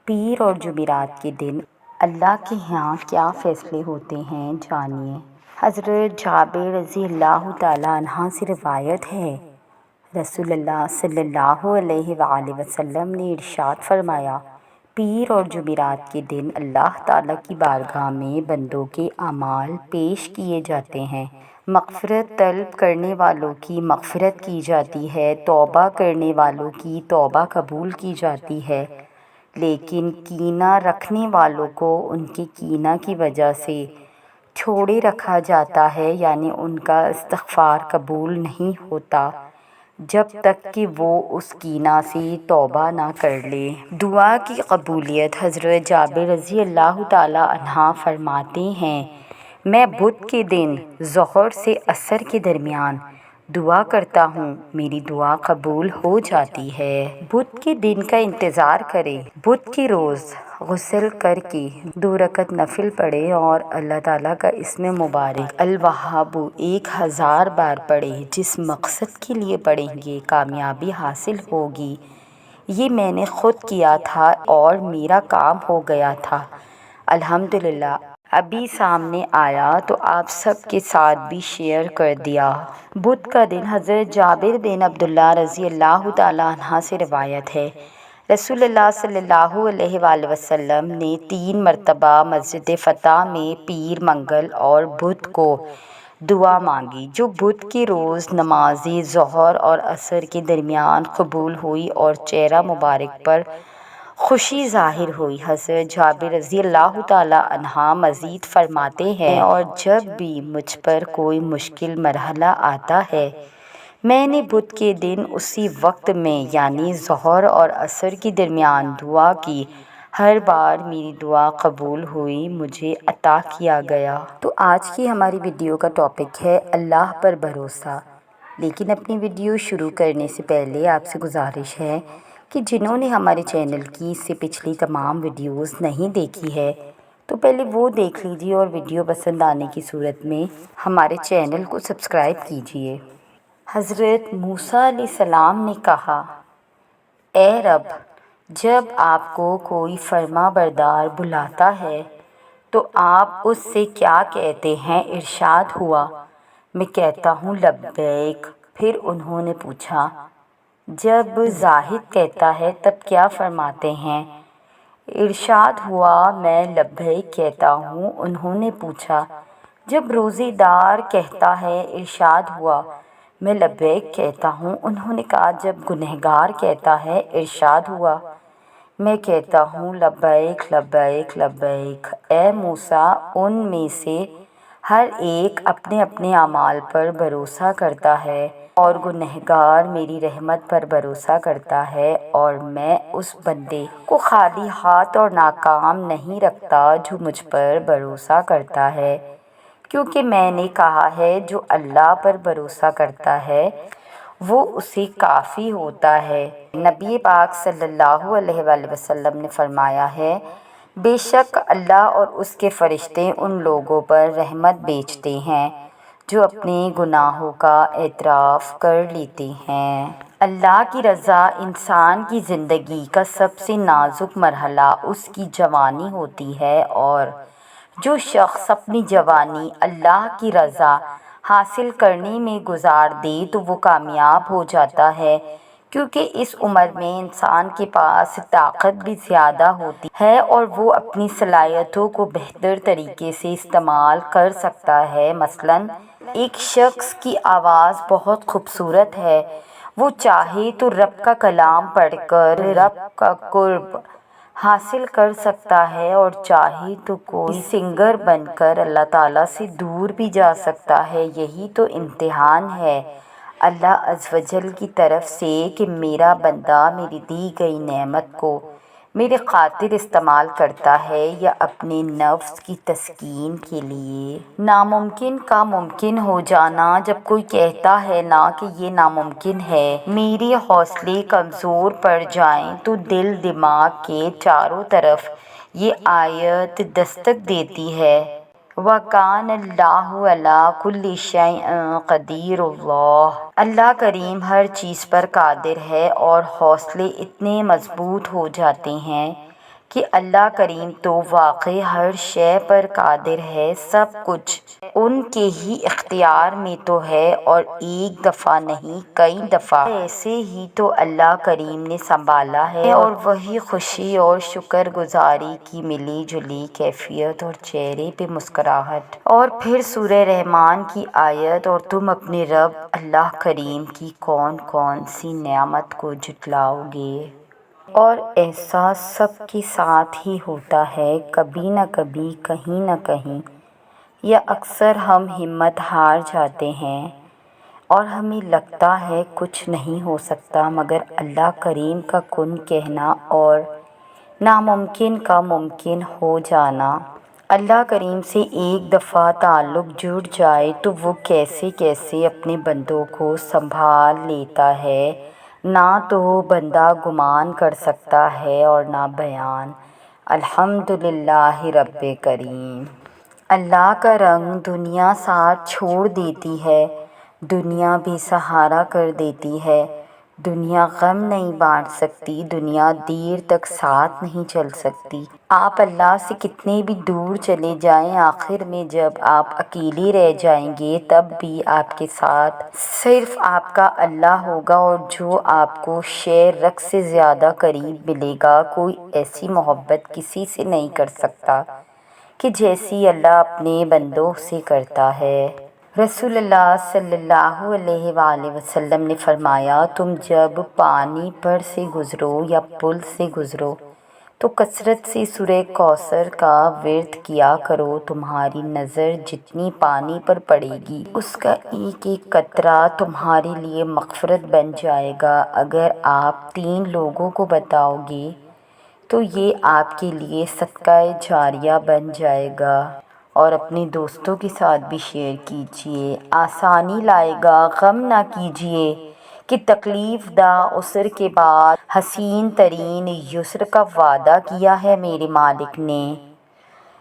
پیر اور جمعرات کے دن اللہ کے یہاں کیا فیصلے ہوتے ہیں، جانیے۔ حضرت جابر رضی اللہ تعالیٰ عنہ سے روایت ہے، رسول اللہ صلی اللہ علیہ وآلہ وسلم نے ارشاد فرمایا، پیر اور جمعرات کے دن اللہ تعالیٰ کی بارگاہ میں بندوں کے اعمال پیش کیے جاتے ہیں۔ مغفرت طلب کرنے والوں کی مغفرت کی جاتی ہے، توبہ کرنے والوں کی توبہ قبول کی جاتی ہے، لیکن کینہ رکھنے والوں کو ان کے کینہ کی وجہ سے چھوڑے رکھا جاتا ہے، یعنی ان کا استغفار قبول نہیں ہوتا جب تک کہ وہ اس کینہ سے توبہ نہ کر لے۔ دعا کی قبولیت۔ حضرت جابر رضی اللہ تعالیٰ عنہ فرماتے ہیں، میں بدھ کے دن ظہر سے عصر کے درمیان دعا کرتا ہوں، میری دعا قبول ہو جاتی ہے۔ بدھ کے دن کا انتظار کریں۔ بدھ کے روز غسل کر کے 2 رکعت نفل پڑھیں اور اللہ تعالیٰ کا اسم مبارک الوہاب 1000 بار پڑھیں۔ جس مقصد کے لیے پڑھیں گے کامیابی حاصل ہوگی۔ یہ میں نے خود کیا تھا اور میرا کام ہو گیا تھا، الحمدللہ۔ ابھی سامنے آیا تو آپ سب کے ساتھ بھی شیئر کر دیا۔ بدھ کا دن۔ حضرت جابر بن عبداللہ رضی اللہ تعالیٰ عنہ سے روایت ہے، رسول اللہ صلی اللہ علیہ وآلہ وسلم نے 3 مرتبہ مسجد فتح میں پیر، منگل اور بدھ کو دعا مانگی، جو بدھ کے روز نماز ظہر اور عصر کے درمیان قبول ہوئی اور چہرہ مبارک پر خوشی ظاہر ہوئی۔ حضرت جابر رضی اللہ تعالیٰ عنہ مزید فرماتے ہیں، اور جب بھی مجھ پر کوئی مشکل مرحلہ آتا ہے، میں نے بدھ کے دن اسی وقت میں یعنی ظہر اور عصر کے درمیان دعا کی، ہر بار میری دعا قبول ہوئی، مجھے عطا کیا گیا۔ تو آج کی ہماری ویڈیو کا ٹاپک ہے اللہ پر بھروسہ۔ لیکن اپنی ویڈیو شروع کرنے سے پہلے آپ سے گزارش ہے کہ جنہوں نے ہمارے چینل کی اس سے پچھلی تمام ویڈیوز نہیں دیکھی ہے تو پہلے وہ دیکھ لیجیے، اور ویڈیو پسند آنے کی صورت میں ہمارے چینل کو سبسکرائب کیجیے۔ حضرت موسیٰ علیہ السلام نے کہا، اے رب، جب آپ کو کوئی فرما بردار بلاتا ہے تو آپ اس سے کیا کہتے ہیں؟ ارشاد ہوا، میں کہتا ہوں لبیک۔ پھر انہوں نے پوچھا، جب زاہد کہتا ہے تب کیا فرماتے ہیں؟ ارشاد ہوا، میں لبیک کہتا ہوں۔ انہوں نے پوچھا، جب روزے دار کہتا ہے؟ ارشاد ہوا، میں لبیک کہتا ہوں۔ انہوں نے کہا، جب گنہگار کہتا ہے؟ ارشاد ہوا، میں کہتا ہوں لبیک لبیک لبیک۔ اے موسیٰ، ان میں سے ہر ایک اپنے اپنے اعمال پر بھروسہ کرتا ہے اور گنہگار میری رحمت پر بھروسہ کرتا ہے، اور میں اس بندے کو خالی ہاتھ اور ناکام نہیں رکھتا جو مجھ پر بھروسہ کرتا ہے، کیونکہ میں نے کہا ہے جو اللہ پر بھروسہ کرتا ہے وہ اسے کافی ہوتا ہے۔ نبی پاک صلی اللہ علیہ وآلہ وسلم نے فرمایا ہے، بے شک اللہ اور اس کے فرشتے ان لوگوں پر رحمت بھیجتے ہیں جو اپنے گناہوں کا اعتراف کر لیتے ہیں۔ اللہ کی رضا۔ انسان کی زندگی کا سب سے نازک مرحلہ اس کی جوانی ہوتی ہے، اور جو شخص اپنی جوانی اللہ کی رضا حاصل کرنے میں گزار دے تو وہ کامیاب ہو جاتا ہے، کیونکہ اس عمر میں انسان کے پاس طاقت بھی زیادہ ہوتی ہے اور وہ اپنی صلاحیتوں کو بہتر طریقے سے استعمال کر سکتا ہے۔ مثلاً ایک شخص کی آواز بہت خوبصورت ہے، وہ چاہے تو رب کا کلام پڑھ کر رب کا قرب حاصل کر سکتا ہے، اور چاہے تو کوئی سنگر بن کر اللہ تعالیٰ سے دور بھی جا سکتا ہے۔ یہی تو امتحان ہے اللہ عز و جل کی طرف سے کہ میرا بندہ میری دی گئی نعمت کو میرے خاطر استعمال کرتا ہے یا اپنے نفس کی تسکین کے لیے۔ ناممکن کا ممکن ہو جانا۔ جب کوئی کہتا ہے نا کہ یہ ناممکن ہے، میرے حوصلے کمزور پڑ جائیں، تو دل دماغ کے چاروں طرف یہ آیت دستک دیتی ہے، وَكَانَ اللَّهُ عَلَىٰ كُلِّ شَيْءٍ قَدِيرٌ۔ اللہ کریم ہر چیز پر قادر ہے، اور حوصلے اتنے مضبوط ہو جاتے ہیں کہ اللہ کریم تو واقعی ہر شے پر قادر ہے، سب کچھ ان کے ہی اختیار میں تو ہے، اور ایک دفعہ نہیں کئی دفعہ ایسے ہی تو اللہ کریم نے سنبھالا ہے، اور وہی خوشی اور شکر گزاری کی ملی جلی کیفیت اور چہرے پہ مسکراہٹ۔ اور پھر سورہ رحمان کی آیت، اور تم اپنے رب اللہ کریم کی کون کون سی نعمت کو جھٹلاؤ گے۔ اور ایسا سب کے ساتھ ہی ہوتا ہے، کبھی نہ کبھی کہیں نہ کہیں، یا اکثر ہم ہمت ہار جاتے ہیں اور ہمیں لگتا ہے کچھ نہیں ہو سکتا، مگر اللہ کریم کا کن کہنا اور ناممکن کا ممکن ہو جانا۔ اللہ کریم سے ایک دفعہ تعلق جڑ جائے تو وہ کیسے کیسے اپنے بندوں کو سنبھال لیتا ہے، نہ تو بندہ گمان کر سکتا ہے اور نہ بیان۔ الحمدللہ رب کریم۔ اللہ کا رنگ دنیا ساتھ چھوڑ دیتی ہے، دنیا بے سہارا کر دیتی ہے، دنیا غم نہیں بانٹ سکتی، دنیا دیر تک ساتھ نہیں چل سکتی۔ آپ اللہ سے کتنے بھی دور چلے جائیں، آخر میں جب آپ اکیلے رہ جائیں گے تب بھی آپ کے ساتھ صرف آپ کا اللہ ہوگا، اور جو آپ کو شیر رگ سے زیادہ قریب ملے گا۔ کوئی ایسی محبت کسی سے نہیں کر سکتا کہ جیسی اللہ اپنے بندوں سے کرتا ہے۔ رسول اللہ صلی اللہ علیہ وآلہ وسلم نے فرمایا، تم جب پانی پر سے گزرو یا پل سے گزرو تو کثرت سے سورہ کوثر کا ورد کیا کرو، تمہاری نظر جتنی پانی پر پڑے گی اس کا ایک ایک قطرہ تمہارے لیے مغفرت بن جائے گا۔ اگر آپ 3 لوگوں کو بتاؤ گے تو یہ آپ کے لیے صدقہ جاریہ بن جائے گا، اور اپنے دوستوں کے ساتھ بھی شیئر کیجیے۔ آسانی لائے گا، غم نہ کیجیے کہ تکلیف دہ عسر کے بعد حسین ترین یسر کا وعدہ کیا ہے میرے مالک نے۔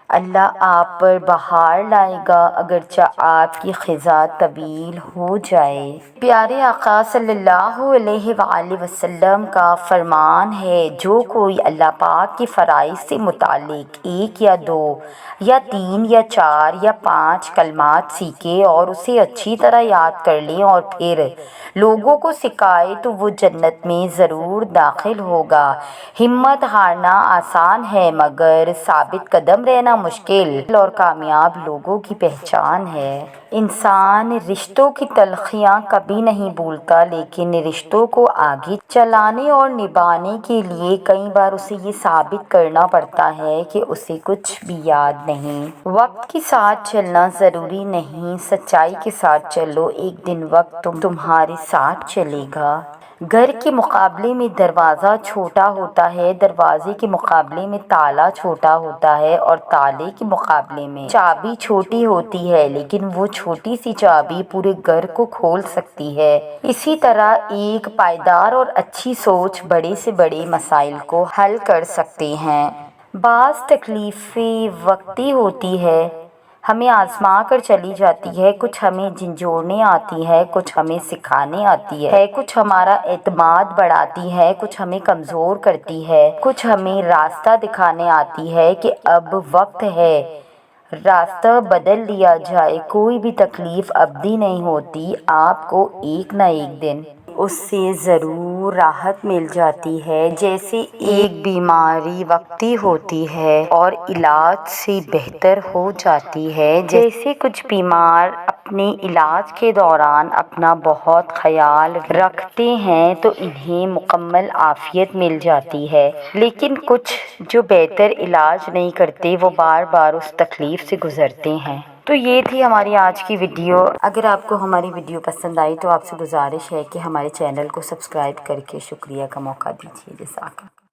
اللہ آپ پر بہار لائے گا اگرچہ آپ کی خزاں طویل ہو جائے۔ پیارے آقا صلی اللہ علیہ وآلہ وسلم کا فرمان ہے، جو کوئی اللہ پاک کے فرائض سے متعلق 1 یا 2 یا 3 یا 4 یا 5 کلمات سیکھے اور اسے اچھی طرح یاد کر لے اور پھر لوگوں کو سکھائے تو وہ جنت میں ضرور داخل ہوگا۔ ہمت ہارنا آسان ہے مگر ثابت قدم رہنا مشکل اور کامیاب لوگوں کی پہچان ہے۔ انسان رشتوں کی تلخیاں کبھی نہیں بھولتا، لیکن رشتوں کو آگے چلانے اور نبھانے کے لیے کئی بار اسے یہ ثابت کرنا پڑتا ہے کہ اسے کچھ بھی یاد نہیں۔ وقت کے ساتھ چلنا ضروری نہیں، سچائی کے ساتھ چلو، ایک دن وقت تمہارے ساتھ چلے گا۔ گھر کے مقابلے میں دروازہ چھوٹا ہوتا ہے، دروازے کے مقابلے میں تالا چھوٹا ہوتا ہے، اور تالے کے مقابلے میں چابی چھوٹی ہوتی ہے، لیکن وہ چھوٹی سی چابی پورے گھر کو کھول سکتی ہے۔ اسی طرح ایک پائیدار اور اچھی سوچ بڑے سے بڑے مسائل کو حل کر سکتے ہیں۔ بعض تکلیفیں وقتی ہوتی ہے، ہمیں آزما کر چلی جاتی ہے، کچھ ہمیں جھنجھوڑنے آتی ہے، کچھ ہمیں سکھانے آتی ہے، کچھ ہمارا اعتماد بڑھاتی ہے، کچھ ہمیں کمزور کرتی ہے، کچھ ہمیں راستہ دکھانے آتی ہے کہ اب وقت ہے راستہ بدل لیا جائے۔ کوئی بھی تکلیف ابدی نہیں ہوتی، آپ کو ایک نہ ایک دن اس سے ضرور راحت مل جاتی ہے۔ جیسے ایک بیماری وقتی ہوتی ہے اور علاج سے بہتر ہو جاتی ہے، جیسے کچھ بیمار اپنے علاج کے دوران اپنا بہت خیال رکھتے ہیں تو انہیں مکمل عافیت مل جاتی ہے، لیکن کچھ جو بہتر علاج نہیں کرتے وہ بار بار اس تکلیف سے گزرتے ہیں۔ تو یہ تھی ہماری آج کی ویڈیو۔ اگر آپ کو ہماری ویڈیو پسند آئی تو آپ سے گزارش ہے کہ ہمارے چینل کو سبسکرائب کر کے شکریہ کا موقع دیجیے۔ جزاک اللہ۔